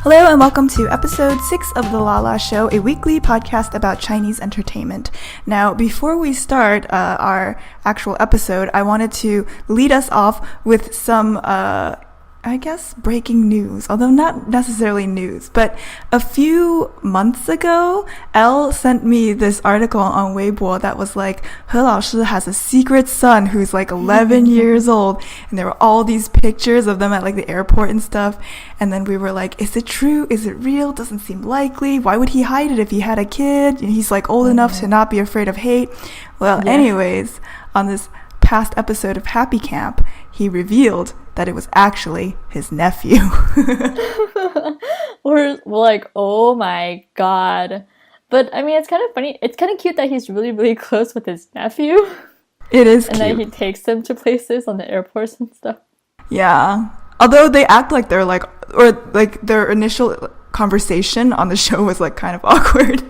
Hello and welcome to episode 6 of the LALA Show, a weekly podcast about Chinese entertainment. Now, before we start our actual episode, I wanted to lead us off with some breaking news, although not necessarily news, but a few months ago, Elle sent me this article on Weibo that was like, He 老师 has a secret son who's like 11 years old, and there were all these pictures of them at like the airport and stuff, and then we were like, is it true? Is it real? Doesn't seem likely. Why would he hide it if he had a kid? And he's like old enough to not be afraid of hate. Well, anyways, on this past episode of Happy Camp, he revealed that it was actually his nephew. We're like, oh my god. But I mean, it's kind of funny. It's kind of cute that he's really, really close with his nephew. It is cute. And then he takes him to places on the airports and stuff. Yeah. Although they act like they're like, or like their initial conversation on the show was like kind of awkward.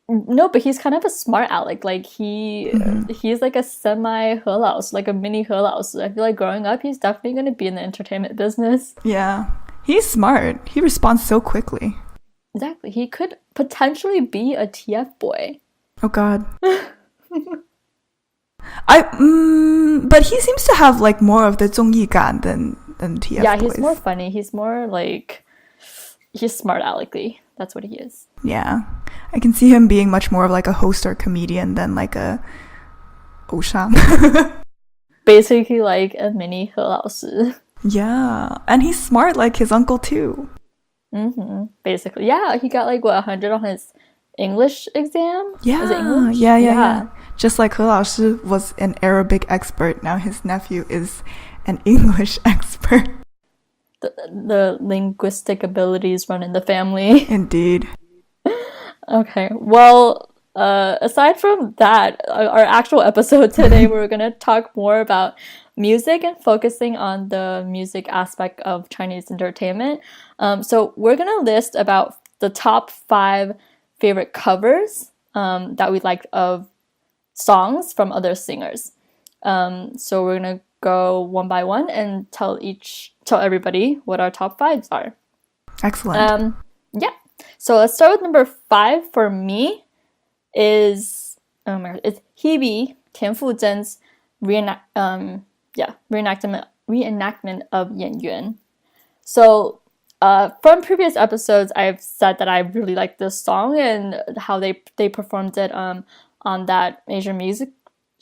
No, but he's kind of a smart aleck. Like he's like a semi He Laos, like a mini He Laos. I feel like growing up, he's definitely going to be in the entertainment business. Yeah, he's smart. He responds so quickly. Exactly. He could potentially be a TF boy. Oh God. But he seems to have like more of the 综艺感than TF Yeah, boys. he's more funny. He's more like, he's smart alecky. That's what he is. Yeah. I can see him being much more of like a host or comedian than like a Osham. Basically like a mini He Laoshi. Yeah. And he's smart like his uncle too. Basically. Yeah, he got like, what, 100 on his English exam? Yeah. Is it English? Yeah. Just like He 老师 was an Arabic expert, now his nephew is an English expert. The linguistic abilities run in the family. Indeed. Okay, well, aside from that, our actual episode today, we're going to talk more about music and focusing on the music aspect of Chinese entertainment. So we're going to list about the top 5 favorite covers that we like of songs from other singers. So we're going to go one by one and tell everybody what our top 5s are. Excellent. Yeah. So let's start with number 5 for me is it's Hebe Tian Fuzhen's reenactment of Yan Yuan. So from previous episodes, I've said that I really like this song and how they performed it on that Asian music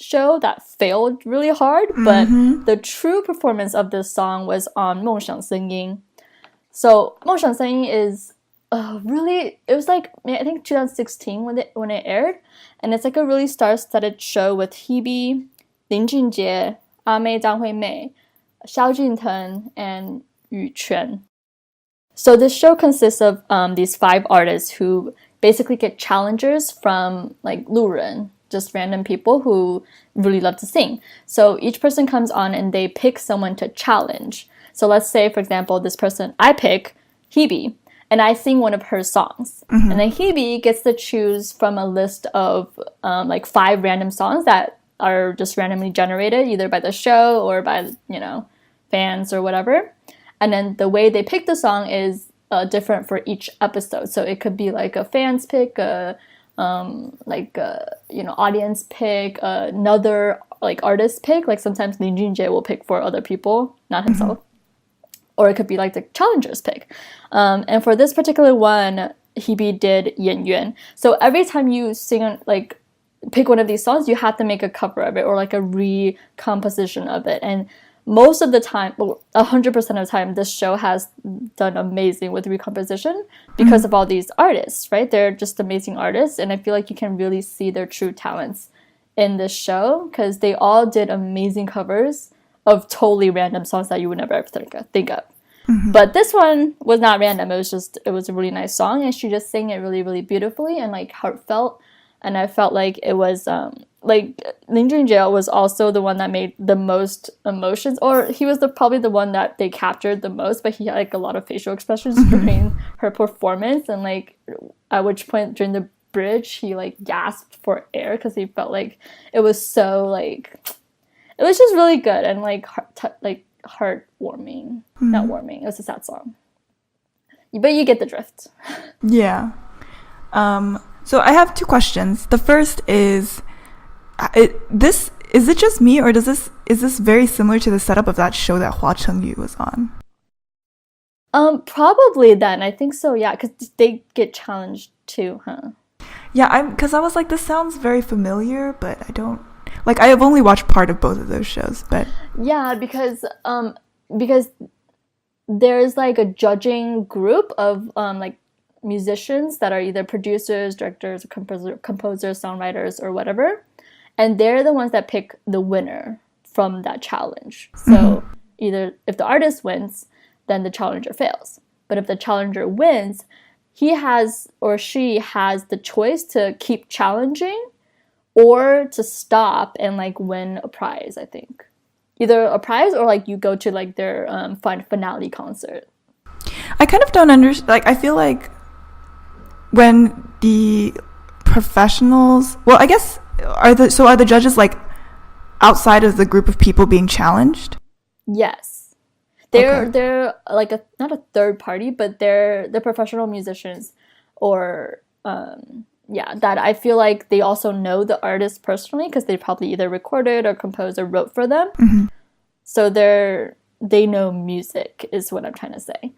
show that failed really hard, but the true performance of this song was on 梦想声音. So 梦想声音 is really, it was like, I think 2016 when it aired, and it's like a really star-studded show with Hebe, Lin Junjie, Amei Zhang Huimei, Xiao Jinteng, and Yu Quan. So this show consists of these 5 artists who basically get challengers from like 路人, just random people who really love to sing. So each person comes on and they pick someone to challenge. So let's say, for example, this person, I pick Hebe, and I sing one of her songs. And then Hebe gets to choose from a list of like 5 random songs that are just randomly generated, either by the show or by, fans or whatever. And then the way they pick the song is different for each episode. So it could be like a fans pick, audience pick, another like artist pick. Like sometimes Lin Junjie will pick for other people, not himself. Or it could be like the challengers pick. And for this particular one, Hebe did Yan Yuan. So every time you pick one of these songs, you have to make a cover of it or like a recomposition of it. And most of the time, 100% of the time, this show has done amazing with recomposition because of all these artists, right? They're just amazing artists, and I feel like you can really see their true talents in this show because they all did amazing covers of totally random songs that you would never ever think of. But this one was not random. It was a really nice song, and she just sang it really, really beautifully and like heartfelt. And I felt like it was like Lin Junjie was also the one that made the most emotions, or he was probably the one that they captured the most. But he had like a lot of facial expressions during her performance, and like at which point during the bridge he like gasped for air because he felt like it was so like it was just really good and like heartwarming. Not warming. It was a sad song. but you get the drift. Yeah. So I have two questions. The first is, is it just me, or is this very similar to the setup of that show that Hua Chengyu was on? Probably then. I think so, yeah, because they get challenged too, huh? Yeah, because I was like, this sounds very familiar, but I don't... Like, I have only watched part of both of those shows, but... Yeah, because there's like a judging group of like musicians that are either producers, directors, composers, songwriters, or whatever, and they're the ones that pick the winner from that challenge. So either if the artist wins, then the challenger fails. But if the challenger wins, he has or she has the choice to keep challenging or to stop and like win a prize, I think. Either a prize or like you go to like their finale concert. I kind of don't understand. Like, I feel like when the professionals, well, I guess are the judges like outside of the group of people being challenged? Yes, they're like not a third party, but they're the professional musicians, or that I feel like they also know the artist personally because they probably either recorded or composed or wrote for them. So they know music is what I'm trying to say.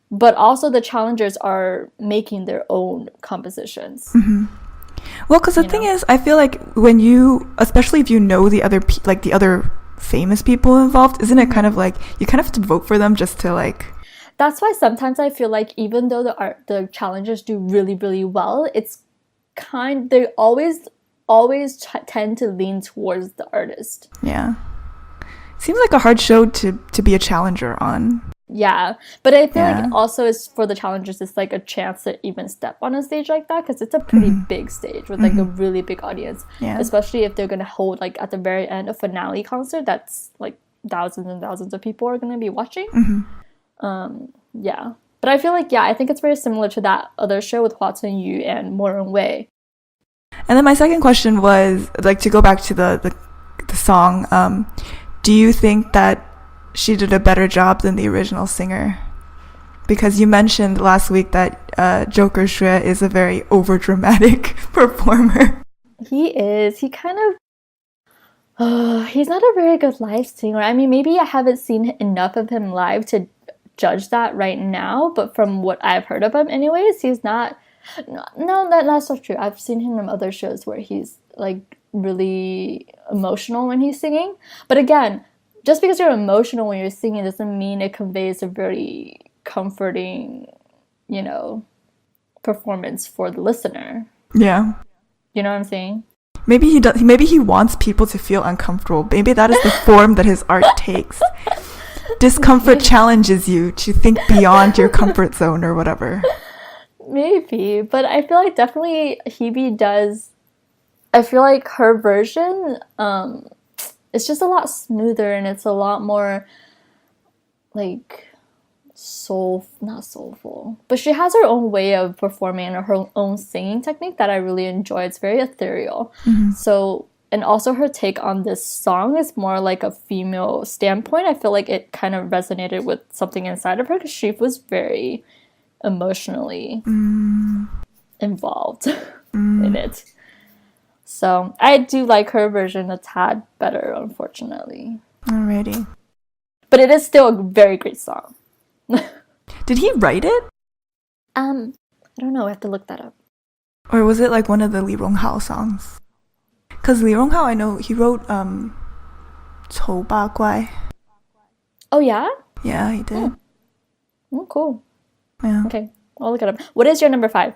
But also the challengers are making their own compositions. Well, because the thing is, I feel like when you, especially if you know the other the other famous people involved, isn't it kind of like you kind of have to vote for them just to like... That's why sometimes I feel like even though the challengers do really, really well, it's they always tend to lean towards the artist. Yeah. Seems like a hard show to be a challenger on. Yeah, but I feel like also it's for the challengers, it's like a chance to even step on a stage like that because it's a pretty big stage with like a really big audience. Yeah. Especially if they're gonna hold like at the very end a finale concert that's like thousands and thousands of people are gonna be watching. Yeah, but I feel like I think it's very similar to that other show with Hua Chengyu and Mo Wei. And then my second question was like to go back to the song. Do you think that she did a better job than the original singer? Because you mentioned last week that Joker Xue is a very overdramatic performer. He is. He kind of... he's not a very good live singer. I mean, maybe I haven't seen enough of him live to judge that right now, but from what I've heard of him anyways, he's not... No, that's not true. I've seen him in other shows where he's like really emotional when he's singing. But again, just because you're emotional when you're singing doesn't mean it conveys a very comforting, performance for the listener. Yeah. You know what I'm saying? Maybe he does. Maybe he wants people to feel uncomfortable. Maybe that is the form that his art takes. Discomfort challenges you to think beyond your comfort zone or whatever. Maybe, but I feel like definitely Hebe does. I feel like her version, it's just a lot smoother and it's a lot more like not soulful. But she has her own way of performing and her own singing technique that I really enjoy. It's very ethereal. So, and also her take on this song is more like a female standpoint. I feel like it kind of resonated with something inside of her because she was very emotionally involved in it. So I do like her version a tad better, unfortunately. Alrighty. But it is still a very great song. Did he write it? I don't know. I have to look that up. Or was it like one of the Li Ronghao songs? Because Li Ronghao, I know he wrote 丑八怪. Oh yeah? Yeah, he did. Oh, cool. Yeah. Okay, I'll look it up. What is your number 5?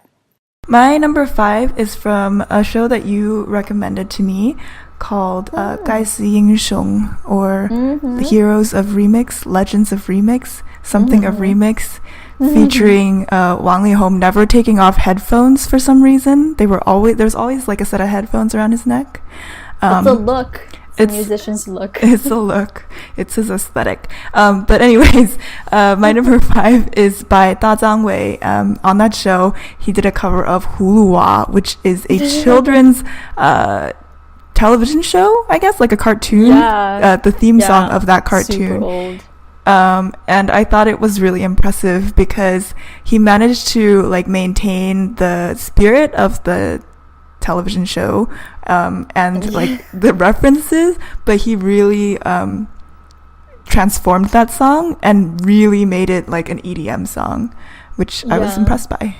My number 5 is from a show that you recommended to me called 盖世英雄 or The Heroes of Remix, Legends of Remix, something of Remix, featuring Wang Lihong never taking off headphones for some reason. There's always like a set of headphones around his neck. It's a look. It's a musician's look. It's a look. It's his aesthetic. But anyways, my number 5 is by Da Zhangwei. On that show, he did a cover of Huluwa, which is a children's television show, I guess, like a cartoon. Yeah. The theme song of that cartoon. Super old. And I thought it was really impressive because he managed to like maintain the spirit of the television show and like the references, but he really transformed that song and really made it like an EDM song, which I was impressed by.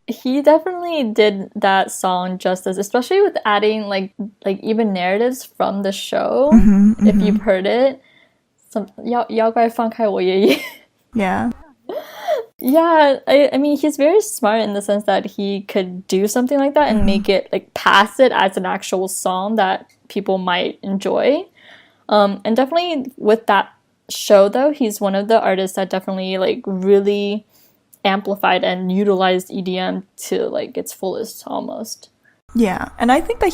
He definitely did that song justice, especially with adding like even narratives from the show. If you've heard it, some 妖怪放开我爷爷. Yeah. Yeah, I mean, he's very smart in the sense that he could do something like that and make it, like, pass it as an actual song that people might enjoy. And definitely with that show, though, he's one of the artists that definitely, like, really amplified and utilized EDM to, like, its fullest, almost. Yeah, and I think that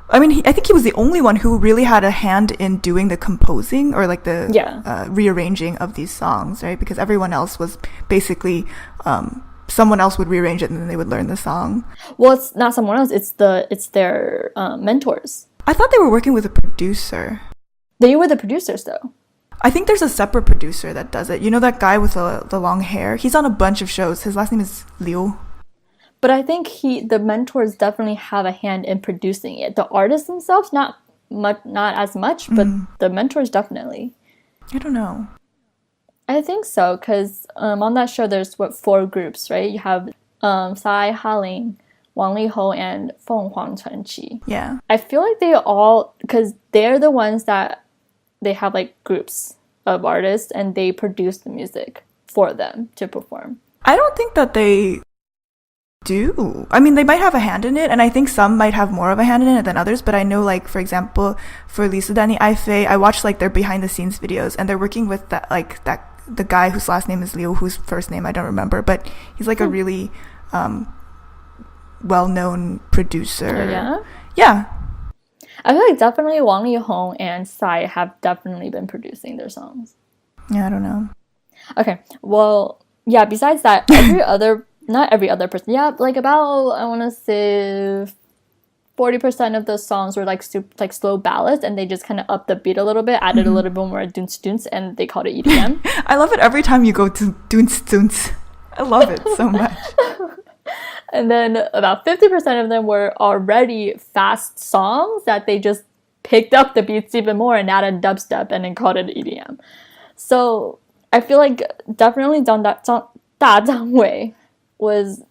I think he was the only one who really had a hand in doing the composing or like the rearranging of these songs, right? Because everyone else was basically someone else would rearrange it and then they would learn the song. Well, it's not someone else; it's their mentors. I thought they were working with a producer. They were the producers, though. I think there's a separate producer that does it. You know that guy with the long hair? He's on a bunch of shows. His last name is Liu. But I think the mentors definitely have a hand in producing it. The artists themselves, not as much, but the mentors definitely. I don't know. I think so, because on that show, there's 4 groups, right? You have Sai Haling, Wang Liho, and Feng Huang Chenqi. Yeah. I feel like they all, because they're the ones that they have like groups of artists and they produce the music for them to perform. I don't think that they do. I mean, they might have a hand in it, and I think some might have more of a hand in it than others, but I know, like, for example, for Lisa Danny Aifei, I watched like their behind the scenes videos and they're working with the guy whose last name is Liu, whose first name I don't remember, but he's like a really well-known producer. Yeah. I feel like definitely Wang Lihong and Psy have definitely been producing their songs. Yeah, I don't know. Okay, well, yeah, besides that, not every other person. Yeah, like about, I want to say 40% of those songs were like slow ballads, and they just kind of upped the beat a little bit, added a little bit more doons doons, and they called it EDM. I love it every time you go to doons doons. I love it so much. And then about 50% of them were already fast songs that they just picked up the beats even more and added dubstep and then called it EDM. So I feel like definitely Da Zhang Wei was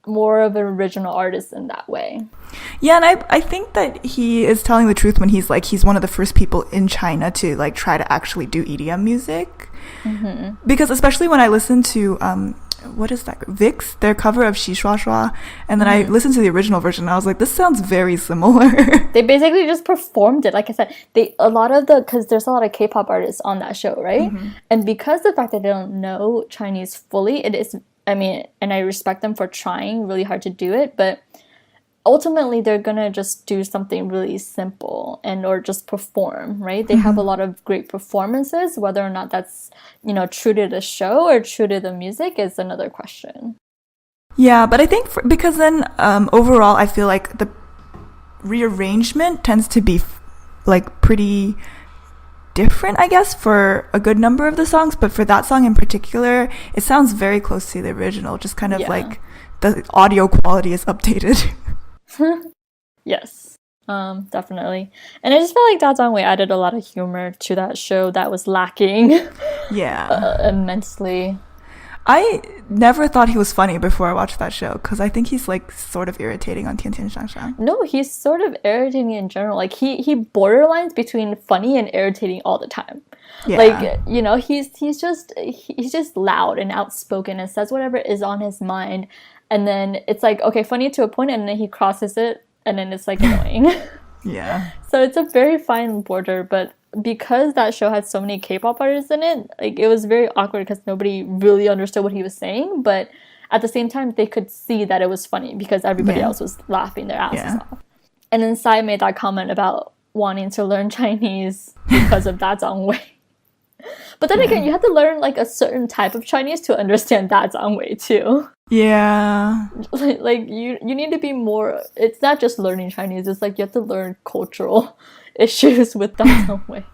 more of an original artist in that way. Yeah, and I think that he is telling the truth when he's like, he's one of the first people in China to like try to actually do EDM music. Because especially when I listen to what is that, VIX, their cover of Xi Shua Shua, and then I listened to the original version and I was like, this sounds very similar. They basically just performed it. Like I said, because there's a lot of K-pop artists on that show, right? And because the fact that they don't know Chinese fully, it is, I mean, and I respect them for trying really hard to do it, but ultimately they're gonna just do something really simple or just perform, right? They have a lot of great performances. Whether or not that's, true to the show or true to the music is another question. Yeah, but I think because then overall I feel like the rearrangement tends to be like pretty different, I guess, for a good number of the songs, but for that song in particular, it sounds very close to the original, just kind of like the audio quality is updated. Yes, definitely. And I just felt like Da Zhang Wei added a lot of humor to that show that was lacking immensely. I never thought he was funny before I watched that show, because I think he's like sort of irritating on Tian Tian Shang Shang. No, he's sort of irritating in general. Like he borderlines between funny and irritating all the time. Yeah. Like, he's just loud and outspoken and says whatever is on his mind. And then it's like, okay, funny to a point, and then he crosses it, and then it's like annoying. Yeah. So it's a very fine border, but because that show had so many K-pop artists in it, like it was very awkward because nobody really understood what he was saying, but at the same time they could see that it was funny because everybody else was laughing their asses off. And then Sai made that comment about wanting to learn Chinese because of Da Zhang Wei. But then again, you have to learn like a certain type of Chinese to understand Da Zhang Wei too. Yeah. Like you need to be more, it's not just learning Chinese, it's like you have to learn cultural issues with Da Zhang Wei.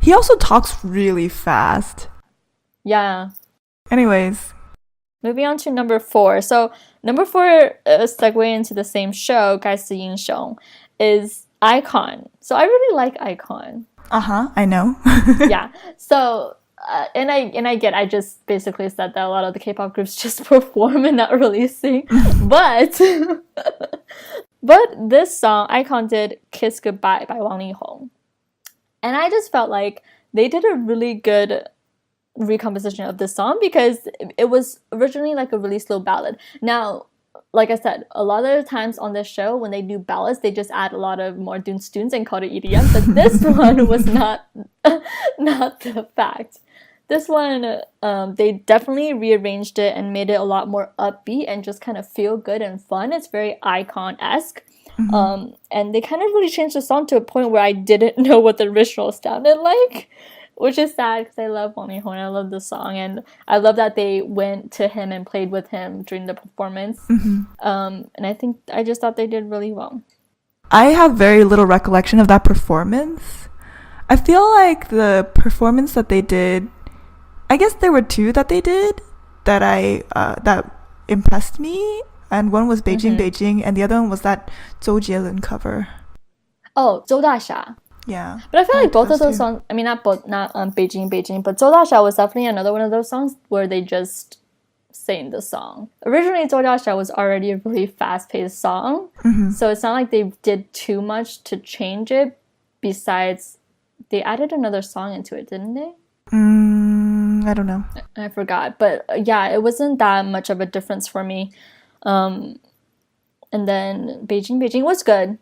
He also talks really fast. Yeah. Anyways. Moving on to number 4. So number 4, segue into the same show, 该死英雄, is Icon. So I really like Icon. I know. Yeah. So and I just basically said that a lot of the K-pop groups just perform and not really sing. But this song, Icon did Kiss Goodbye by Wang Lihong. And I just felt like they did a really good recomposition of this song because it was originally like a really slow ballad. Now, like I said, a lot of the times on this show, when they do ballads, they just add a lot of more dunes and call it EDM. But this one was not the fact. This one, they definitely rearranged it and made it a lot more upbeat and just kind of feel good and fun. It's very Icon-esque. And they kind of really changed the song to a point where I didn't know what the original sounded like, which is sad because I love Wang Lihong and I love the song, and I love that they went to him and played with him during the performance. And I just thought they did really well. I have very little recollection of that performance. I feel like the performance that they did, I guess there were 2 that they did that that impressed me, and one was Beijing Beijing, and the other one was that Zhou Jielun cover. Oh, 周大侠. Yeah. But I feel like both of those songs, I mean, not Beijing Beijing, but 周大侠 was definitely another one of those songs where they just sang the song. Originally, 周大侠 was already a really fast-paced song, so it's not like they did too much to change it. Besides, they added another song into it, didn't they? I don't know. I forgot, but yeah, it wasn't that much of a difference for me. And then Beijing Beijing was good.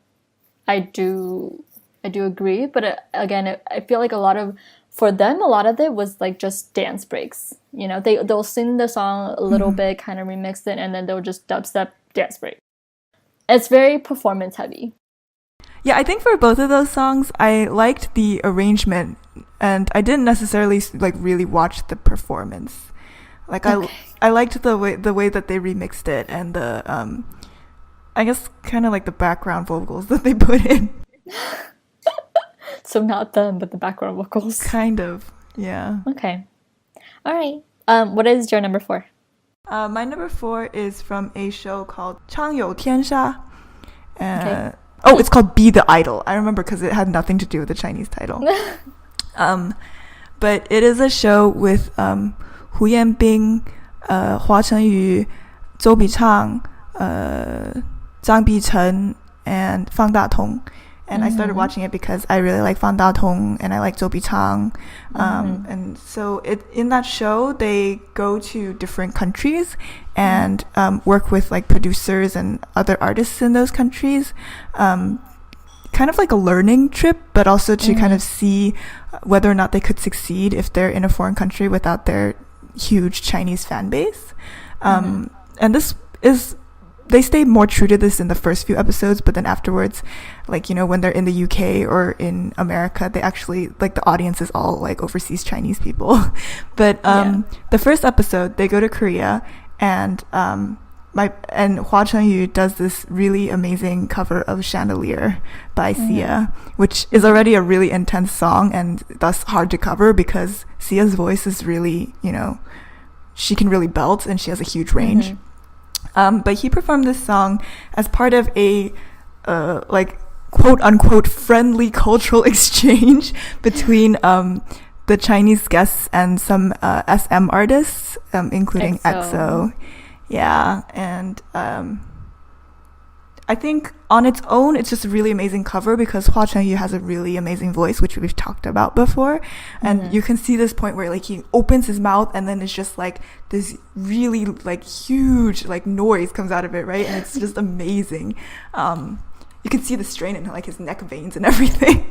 I do agree, but again, I feel like a lot of it was like just dance breaks. You know, they'll sing the song a little bit, kind of remix it, and then they'll just dubstep dance break. It's very performance heavy. Yeah, I think for both of those songs, I liked the arrangement, and I didn't necessarily like really watch the performance. Like I liked the way that they remixed it, and the I guess kind of like the background vocals that they put in. So not them, but the background vocals. Kind of, yeah. Okay. All right. What is your number 4? My number 4 is from a show called 长有天下. Okay. Oh, it's called Be the Idol. I remember because it had nothing to do with the Chinese title. But it is a show with Hu Yanbing, Hua Chengyu, Zhou Bichang, Zhang Bichen, and Fang Datong. And I started watching it because I really like Fang Datong and I like Zhou Bichang. And so in that show, they go to different countries and work with like producers and other artists in those countries. Kind of like a learning trip, but also to kind of see whether or not they could succeed if they're in a foreign country without their huge Chinese fan base. And this is... They stayed more true to this in the first few episodes, but then afterwards, like, you know, when they're in the UK or in America, they actually, like, the audience is all, like, overseas Chinese people. But the first episode, they go to Korea, and Hua Chengyu does this really amazing cover of Chandelier by Sia, which is already a really intense song and thus hard to cover because Sia's voice is really, you know, she can really belt and she has a huge range. But he performed this song as part of a, like, quote-unquote friendly cultural exchange between the Chinese guests and some SM artists, including EXO. Yeah, and I think on its own, it's just a really amazing cover because Hua Chengyu has a really amazing voice, which we've talked about before. And you can see this point where like he opens his mouth and then it's just like this really like huge like noise comes out of it, right? And it's just amazing. You can see the strain in like his neck veins and everything.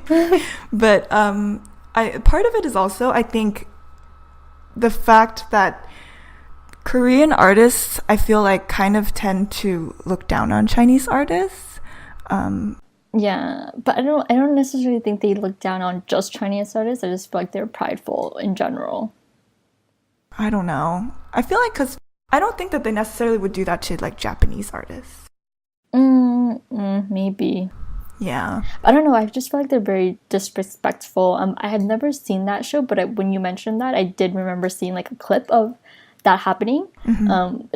But part of it is also, I think, the fact that Korean artists, I feel like, kind of tend to look down on Chinese artists. Yeah, but I don't necessarily think they look down on just Chinese artists. I just feel like they're prideful in general. I don't know. I feel like because I don't think that they necessarily would do that to like Japanese artists. Maybe. Yeah. I don't know. I just feel like they're very disrespectful. I had never seen that show, but when you mentioned that, I did remember seeing like a clip of that happening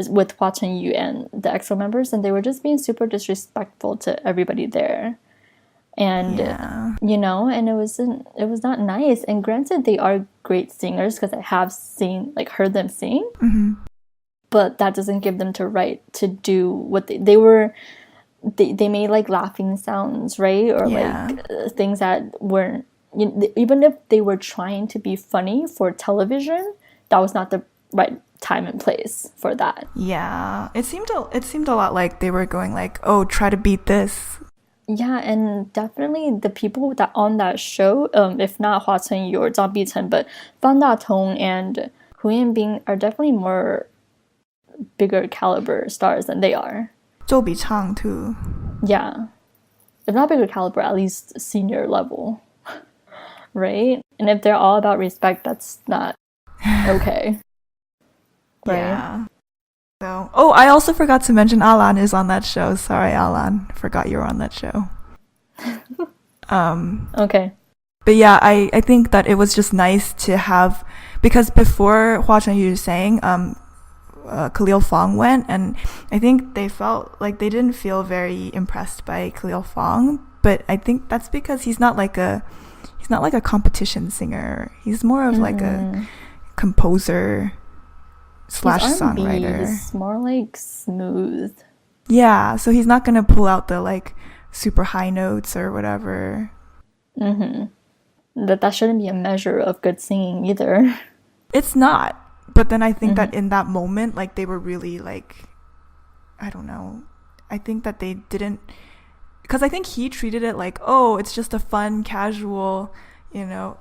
with Hua Chen-yu and the EXO members, and they were just being super disrespectful to everybody there. And you know, and it was not nice. And granted, they are great singers because I have heard them sing, but that doesn't give them the right to do what they were. They made like laughing sounds, right? Or like things that weren't, even if they were trying to be funny for television, that was not the right time and place for that. Yeah, it seemed a lot like they were going like, oh, try to beat this. Yeah, and definitely the people that on that show, if not Hua Chen-yu or Zhang Bichen, but Fan Datong and Hu Yanbing are definitely more bigger caliber stars than they are. Zhou Bichang too. Yeah. If not bigger caliber, at least senior level. Right? And if they're all about respect, that's not okay. Right? Yeah. So, oh, I also forgot to mention Alan is on that show. Sorry, Alan. Forgot you were on that show. Okay. But yeah, I think that it was just nice to have, because before Hua Chen-yu sang, Khalil Fong went, and I think they felt like they didn't feel very impressed by Khalil Fong, but I think that's because he's not like a competition singer. He's more of like a composer / songwriter. He's more like smooth. Yeah, so he's not gonna pull out the like super high notes or whatever. That shouldn't be a measure of good singing either. It's not. But then I think that in that moment, like, they were really like, I don't know. I think that they didn't, because I think he treated it like, oh, it's just a fun, casual,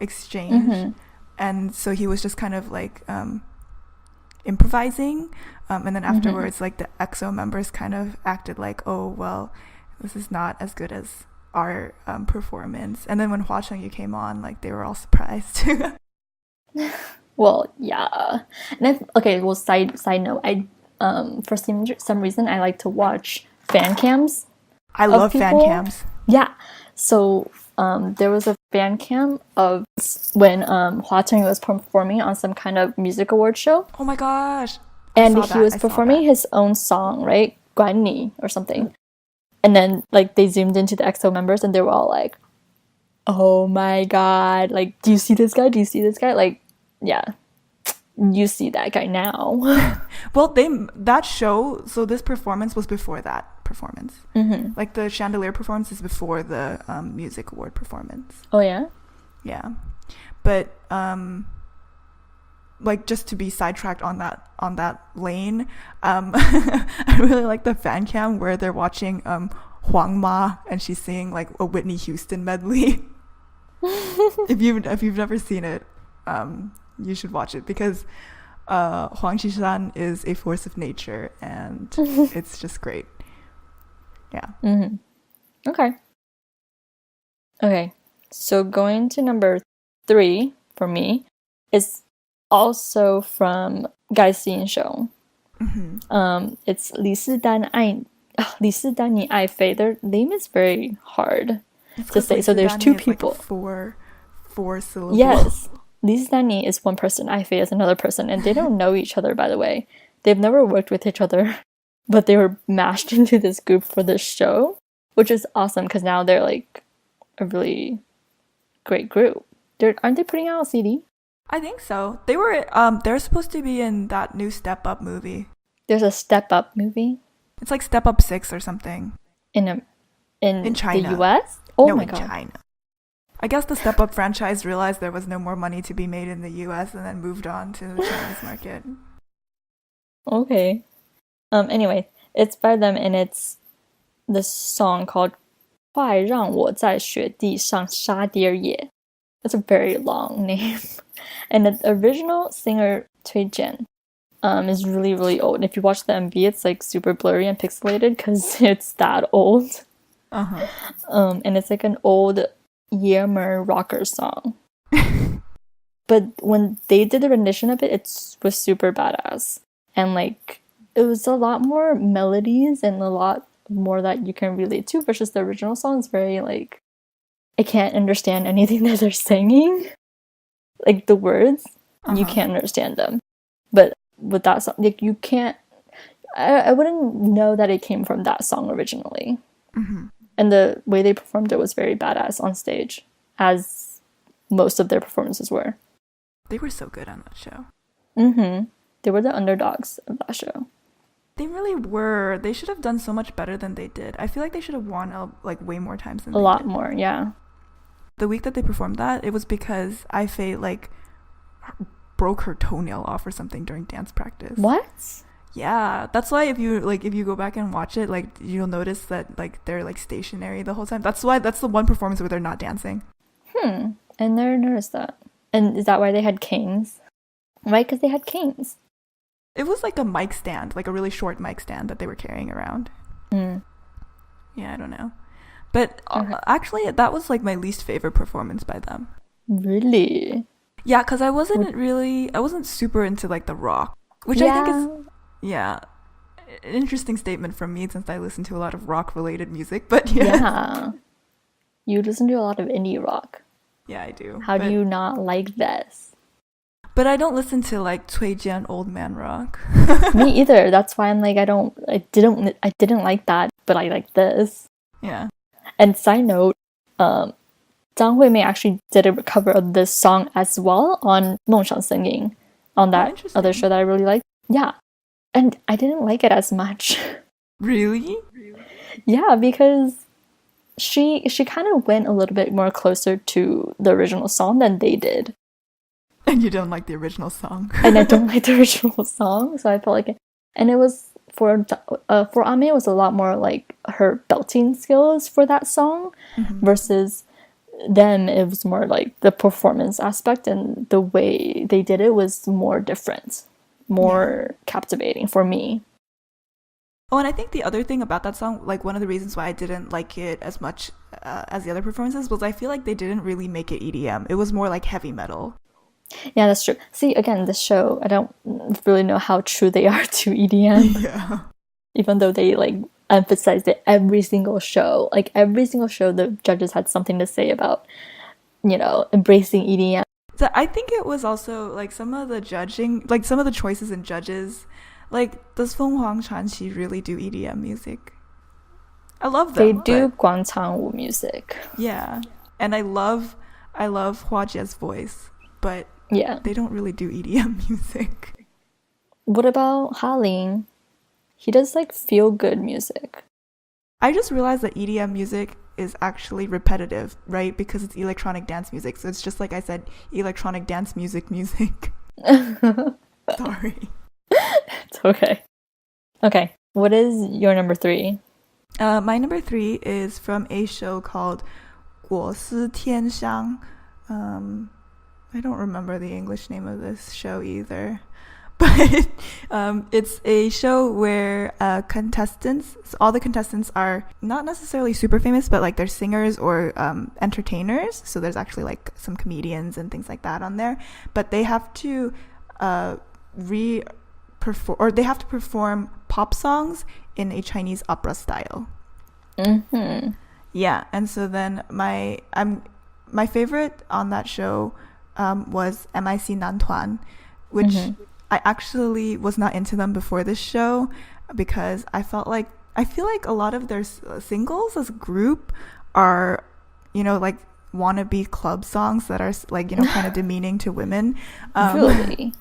exchange. And so he was just kind of like improvising. And then afterwards, like, the EXO members kind of acted like, oh, well, this is not as good as our performance. And then when Hua Chen-yu came on, like, they were all surprised. Well, yeah. And side note, I for some reason I like to watch fan cams. I love fan cams. Yeah. So there was a fan cam of when Hua Chen was performing on some kind of music award show. Oh my gosh. And he was performing his own song, right? Guan Ni or something. And then like they zoomed into the EXO members and they were all like, oh my god, like, do you see this guy? Do you see this guy? Like, yeah, you see that guy now. Well, that show, so this performance was before that performance. Like, the chandelier performance is before the music award performance. Oh yeah? Yeah. But like, just to be sidetracked on that lane, I really like the fan cam where they're watching Huang Ma and she's singing like a Whitney Houston medley. if you've never seen it, you should watch it, because Huang Qishan is a force of nature and it's just great. Yeah. Okay, so going to number 3 for me is also from Guy Scene Show. It's 李斯丹你爱妃. Their name is very hard to say. So there's 2 people. Like four syllables. Yes. Li Dani is one person, Ai Fei is another person, and they don't know each other, by the way. They've never worked with each other, but they were mashed into this group for this show, which is awesome because now they're like a really great group. Aren't they putting out a CD? I think so. They're supposed to be in that new Step Up movie. There's a Step Up movie? It's like Step Up 6 or something. In China. The US? Oh no, my in god. China. I guess the Step Up franchise realized there was no more money to be made in the US and then moved on to the Chinese market. Okay. Anyway, it's by them, and it's this song called 快让我在雪地上沙爹耶. That's a very long name. And the original singer Cui Jian is really, really old. If you watch the MV, it's like super blurry and pixelated because it's that old. And it's like an old Yeamer rocker song. But when they did the rendition of it, it was super badass. And like, it was a lot more melodies and a lot more that you can relate to, versus the original song is very like, I can't understand anything that they're singing. Like the words, you can't understand them. But with that song, like you can't, I wouldn't know that it came from that song originally. And the way they performed it was very badass on stage, as most of their performances were. They were so good on that show. They were the underdogs of that show. They really were. They should have done so much better than they did. I feel like they should have won like way more times than a lot more, yeah. The week that they performed that, it was because Ai-Fei like broke her toenail off or something during dance practice. What? Yeah, that's why if you go back and watch it, like you'll notice that like they're like stationary the whole time. That's the one performance where they're not dancing. I never noticed that. And is that why they had canes? Right, because they had canes. It was like a mic stand, like a really short mic stand that they were carrying around. Yeah, I don't know. But actually, that was like my least favorite performance by them. Really? Yeah, because I wasn't super into like the rock, which I think is, an interesting statement from me since I listen to a lot of rock-related music. But yeah, you listen to a lot of indie rock. Yeah, I do. How do you not like this? But I don't listen to like Cui Jian old man rock. Me either. That's why I'm like, I didn't like that, but I like this. Yeah. And side note, Zhang Huimei actually did a cover of this song as well on 梦想 Singing, on that other show that I really liked. Yeah. And I didn't like it as much. Really? Yeah, because she kind of went a little bit more closer to the original song than they did. And you don't like the original song. And I don't like the original song, so I felt like it. And it was for Ame, it was a lot more like her belting skills for that song, versus them. It was more like the performance aspect, and the way they did it was more different, more captivating for me. Oh, and I think the other thing about that song, like one of the reasons why I didn't like it as much as the other performances, was I feel like they didn't really make it EDM. It was more like heavy metal. Yeah, that's true. See, again, this show, I don't really know how true they are to EDM. Yeah. Even though they like emphasized it every single show. Like every single show, the judges had something to say about, embracing EDM. So I think it was also like some of the judging, like some of the choices in judges, like does Feng Huang Chanqi really do EDM music? I love them. They do Guangchangwu music. Yeah, and I love Hua Jie's voice, but they don't really do EDM music. What about Ha-Ling? He does like feel good music. I just realized that EDM music is actually repetitive, right? Because it's electronic dance music. So it's just like I said, electronic dance music. Sorry. It's okay. Okay, what is your number 3? My number 3 is from a show called 果丝天香. I don't remember the English name of this show either. But it's a show where all the contestants are not necessarily super famous, but like they're singers or entertainers. So there's actually like some comedians and things like that on there. But they have to perform pop songs in a Chinese opera style. Yeah, and so then my favorite on that show was MIC Nantuan, which I actually was not into them before this show because I feel like a lot of their singles as a group are, like wannabe club songs that are like, kind of demeaning to women. Really?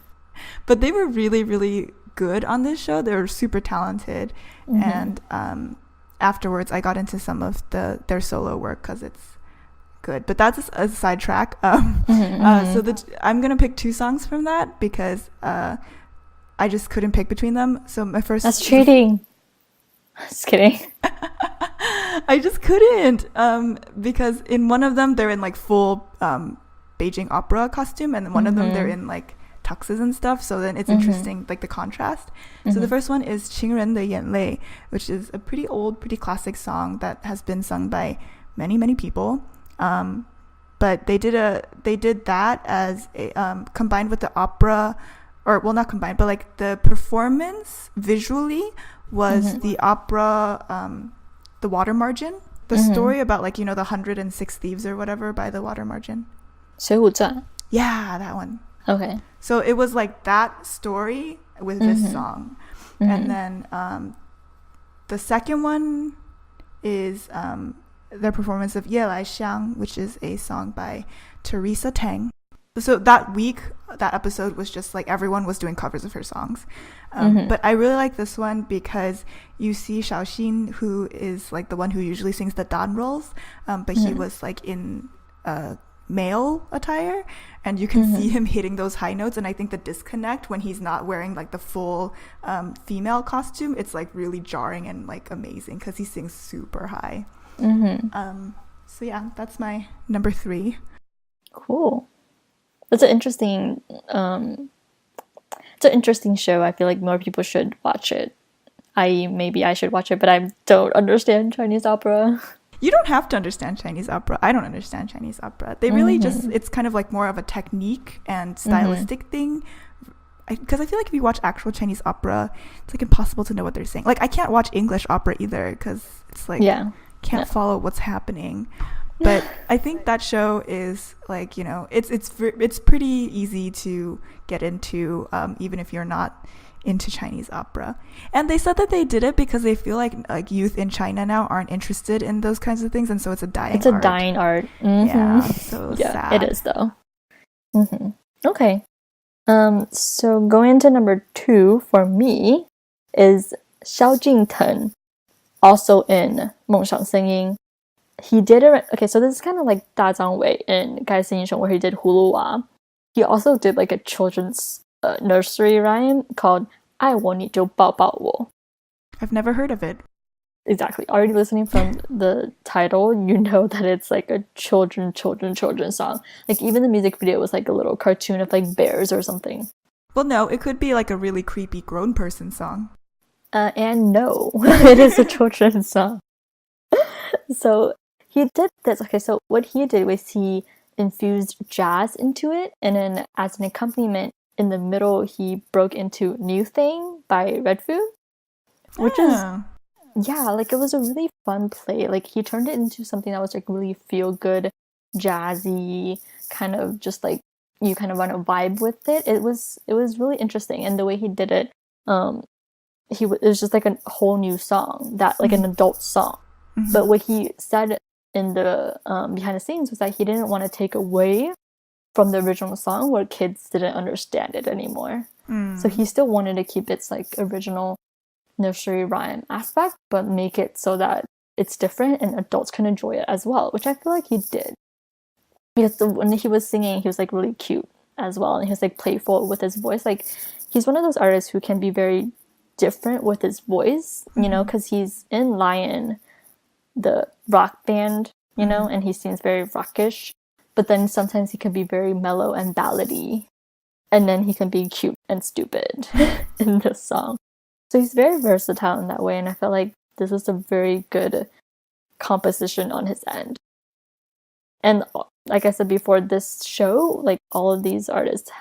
But they were really, really good on this show. They were super talented. And afterwards I got into some of their solo work because it's good. But that's a sidetrack. So I'm going to pick 2 songs from that because I just couldn't pick between them. So my first... That's cheating. Just kidding. I just couldn't because in one of them they're in like full Beijing opera costume, and one of them they're in like tuxes and stuff, so then it's interesting, like the contrast. So the first one is 情人的眼泪, which is a pretty old, pretty classic song that has been sung by many, many people. But they did that as a combined with the opera, or well, not combined, but like the performance visually was the opera The Water Margin. The story about like, you know, the 106 Thieves or whatever by the Water Margin. 水浒传 Yeah, that one. Okay. So it was like that story with this song. And then the second one is their performance of 夜来香, which is a song by Teresa Tang. So that week, that episode was just like everyone was doing covers of her songs. But I really like this one because you see Xiaoxin, who is like the one who usually sings the Dan roles, but he was like in male attire, and you can see him hitting those high notes. And I think the disconnect when he's not wearing like the full female costume, it's like really jarring and like amazing because he sings super high. So yeah, that's my number 3. Cool. It's an interesting show. I feel like more people should watch it. Maybe I should watch it, but I don't understand Chinese opera. You don't have to understand Chinese opera. I don't understand Chinese opera. They really just, it's kind of like more of a technique and stylistic thing. Because I feel like if you watch actual Chinese opera, it's like impossible to know what they're saying. Like I can't watch English opera either because it's like can't follow what's happening. But I think that show is like, you know, it's pretty easy to get into, even if you're not into Chinese opera. And they said that they did it because they feel like youth in China now aren't interested in those kinds of things, and so it's a dying art. It's a dying art. Yeah, so sad. It is though. Okay. So going into number 2 for me is Xiao Jingteng, also in 梦想声音. He did it. Okay, so this is kind of like Da Zhangwei in 盖世英雄 where he did Hulu Wa. He also did like a children's nursery rhyme called 爱我你就抱抱我. I've never heard of it. Exactly. Already listening from the title, you know that it's like a children song. Like even the music video was like a little cartoon of like bears or something. Well, no, it could be like a really creepy grown person song. And no, it is a children's song. So he did this. Okay, so what he did was he infused jazz into it, and then as an accompaniment in the middle, he broke into New Thing by Redfoo, which is, like it was a really fun play. Like he turned it into something that was like really feel good, jazzy, kind of just like you kind of want to vibe with it. It was really interesting, and the way he did it, it was just like a whole new song, that like an adult song. But what he said in the behind the scenes was that he didn't want to take away from the original song where kids didn't understand it anymore. So he still wanted to keep its like original nursery rhyme aspect, but make it so that it's different and adults can enjoy it as well, which I feel like he did. Because when he was singing, he was like really cute as well, and he was like playful with his voice. Like he's one of those artists who can be very different with his voice, you know, because he's in Lion, the rock band, you know, and he seems very rockish, but then sometimes he can be very mellow and ballady, and then he can be cute and stupid in this song. So he's very versatile in that way, and I felt like this was a very good composition on his end. And like I said before, this show, like all of these artists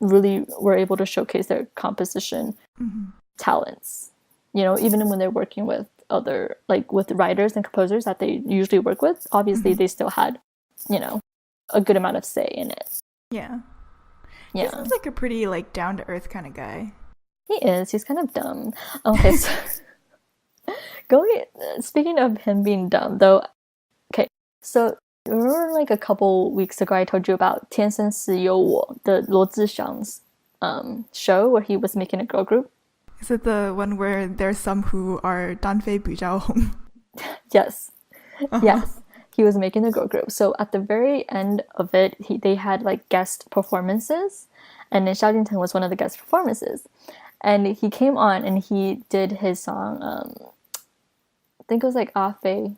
really were able to showcase their composition talents, you know, even when they're working with other, like with writers and composers that they usually work with, obviously they still had, you know, a good amount of say in it. Yeah. He seems like a pretty like down to earth kind of guy. He is. He's kind of dumb. Okay, so speaking of him being dumb though, okay, so remember like a couple weeks ago I told you about 天生是由我, the Luo Zishang's show where he was making a girl group? Is it the one where there's some who are 单飞比较红? Yes. Yes. He was making a girl group. So at the very end of it, they had like guest performances, and then Xiao Jingteng was one of the guest performances. And he came on and he did his song, I think it was like A Fei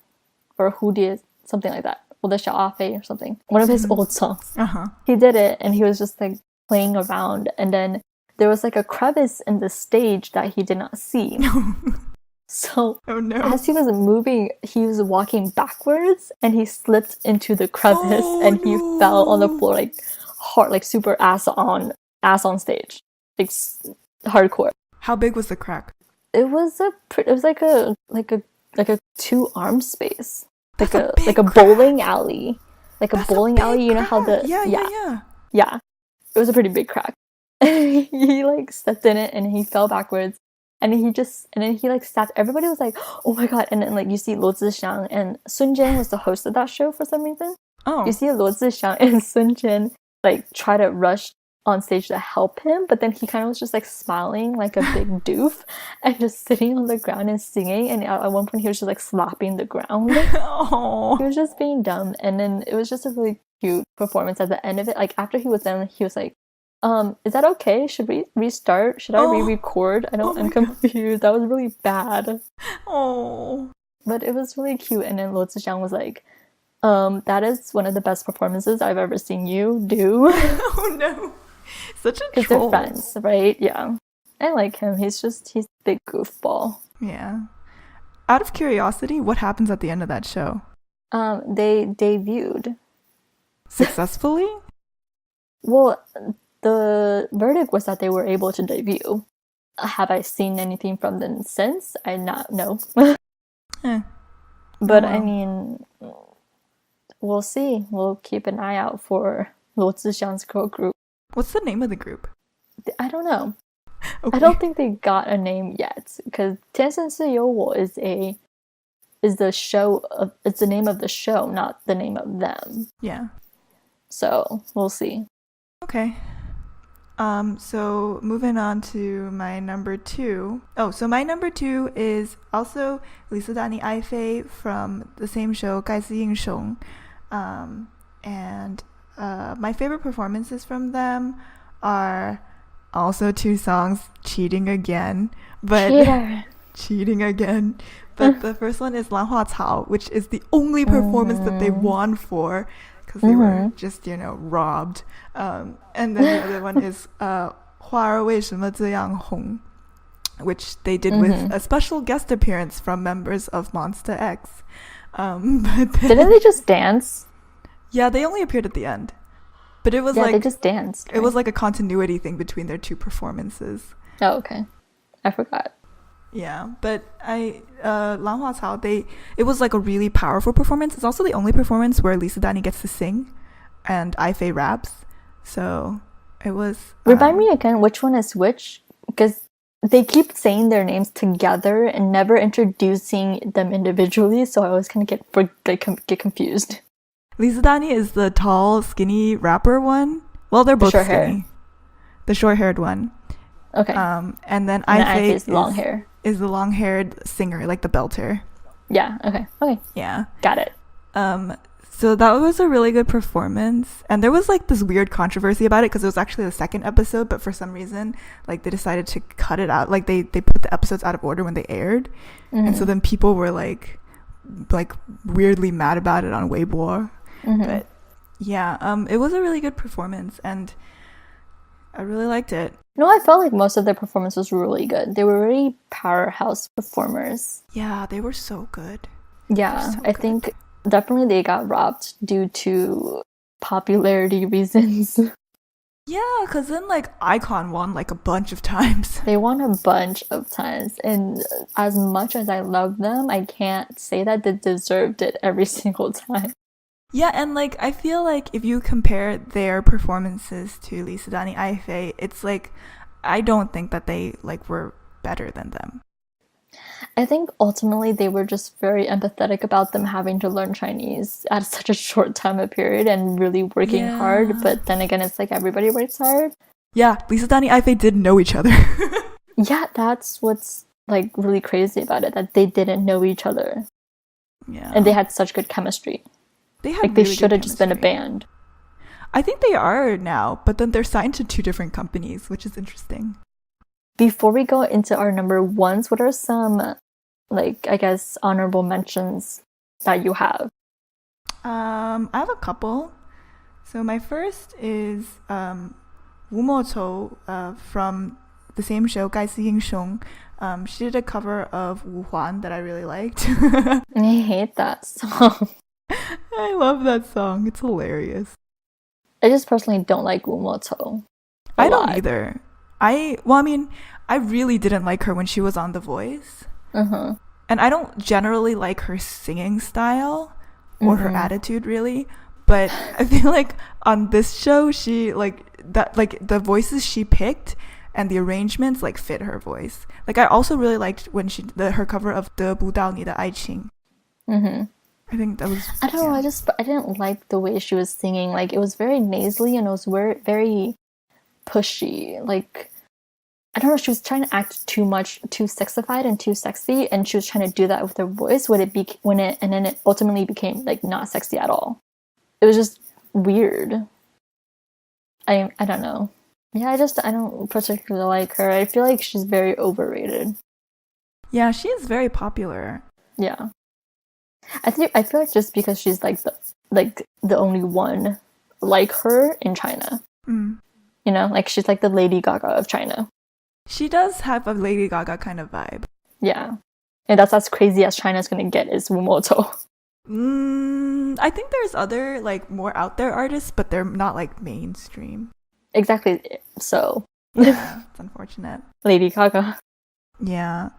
or Hu Die, something like that. Or the Xiao A Fei or something. One of his old songs. He did it and he was just like playing around, and then there was like a crevice in the stage that he did not see. So as he was moving, he was walking backwards and he slipped into the crevice and he fell on the floor like hard, like super ass on stage. Like hardcore. How big was the crack? It was like a two-arm space. That's a Like big a crack. bowling alley. Like a That's a bowling big alley, you know how crack. the Yeah. yeah. It was a pretty big crack. He like stepped in it and he fell backwards. And then he like stabbed. Everybody was like, "Oh my god!" And then like you see Luo Zixiang and Sun Jian was the host of that show for some reason. Oh. You see Luo Zixiang and Sun Jian like try to rush on stage to help him, but then he kind of was just like smiling like a big doof and just sitting on the ground and singing. And at one point he was just like slapping the ground. Oh. He was just being dumb. And then it was just a really cute performance at the end of it. Like after he was done, he was like, is that okay? Should we restart? Should I re-record? I'm confused. That was really bad. Oh. But it was really cute. And then Luo Zixiang was like, that is one of the best performances I've ever seen you do. Oh no. Such a troll. Because they're friends, right? Yeah. I like him. He's a big goofball. Yeah. Out of curiosity, what happens at the end of that show? They debuted. Successfully? Well, the verdict was that they were able to debut. Have I seen anything from them since? No. But I mean, we'll see. We'll keep an eye out for Luo Zixiang's girl group. What's the name of the group? I don't know. Okay. I don't think they got a name yet because 天生是有我 is the name of the show, not the name of them. Yeah. So we'll see. Okay. So moving on to my number 2. Oh, so my number 2 is also Lisa Dani Aifei from the same show, 盖世英雄. And my favorite performances from them are also 2 songs, Cheating Again. But Cheating Again. But the first one is 兰花草, which is the only performance that they won for. Because they were just, robbed. And then the other one is 花儿为什么这样红, which they did with a special guest appearance from members of Monster X. But then, didn't they just dance? Yeah, they only appeared at the end. But it was they just danced. Right? It was like a continuity thing between their 2 performances. Oh, okay. I forgot. Yeah, but 兰花草, it was like a really powerful performance. It's also the only performance where Lisa Dani gets to sing and Aifei raps. So it was... Remind me again, which one is which? Because they keep saying their names together and never introducing them individually, so I always kind of get confused. Lisa Dani is the tall, skinny rapper one. Well, they're both skinny. The short-haired one. Okay. And then Aifei is long hair. Is the long-haired singer, like the belter. Yeah, okay. Yeah. Got it. So that was a really good performance. And there was like this weird controversy about it because it was actually the second episode, but for some reason, like they decided to cut it out. Like they put the episodes out of order when they aired. And so then people were like weirdly mad about it on Weibo. But yeah, it was a really good performance and I really liked it. No, I felt like most of their performance was really good. They were really powerhouse performers. Yeah, they were so good. Yeah, I think definitely they got robbed due to popularity reasons. Yeah, because then like Icon won like a bunch of times. They won a bunch of times. And as much as I love them, I can't say that they deserved it every single time. Yeah, and like I feel like if you compare their performances to Lisa Dani Aifei, it's like I don't think that they like were better than them. I think ultimately they were just very empathetic about them having to learn Chinese at such a short time of period and really working hard. But then again, it's like everybody works hard. Yeah, Lisa Dani Aifei did know each other. Yeah, that's what's like really crazy about it, that they didn't know each other. Yeah, and they had such good chemistry. They had like they should have just been a band. I think they are now, but then they're signed to 2 different companies, which is interesting. Before we go into our number 1s, what are some, like, I guess, honorable mentions that you have? I have a couple. So my first is Wu Motou from the same show, 盖世英雄. She did a cover of Wu Huan that I really liked. I hate that song. I love that song. It's hilarious. I just personally don't like Wu Motou. I don't either. I mean, I really didn't like her when she was on The Voice. Uh-huh. And I don't generally like her singing style or her Mm-hmm. attitude really, but I feel like on this show she like the voices she picked and the arrangements like fit her voice. Like I also really liked when her cover of 得不到你的爱情. Mm-hmm. I think that was I don't know, I didn't like the way she was singing. Like it was very nasally and it was very, very pushy. Like I don't know, she was trying to act too much, too sexified and too sexy, and she was trying to do that with her voice and then it ultimately became like not sexy at all. It was just weird. I don't know. Yeah, I don't particularly like her. I feel like she's very overrated. Yeah, she is very popular. Yeah. I feel like just because she's like the only one like her in China. Mm. You know, like she's like the Lady Gaga of China. She does have a Lady Gaga kind of vibe. Yeah. And that's as crazy as China's gonna get is Wumoto. I think there's other like more out there artists, but they're not like mainstream. Exactly. So Yeah, it's unfortunate. Lady Gaga. Yeah.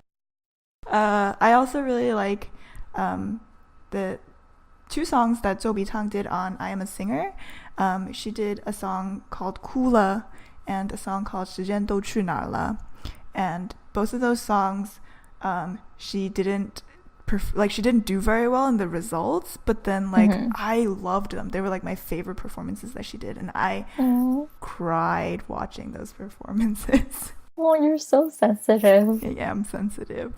I also really like the two songs that Zhou Bitang did on I Am a Singer. She did a song called 哭了 and a song called 时间都去哪儿了. And both of those songs, she didn't she didn't do very well in the results, but then like I loved them. They were like my favorite performances that she did, and I cried watching those performances. Oh, you're so sensitive. Yeah, I'm sensitive.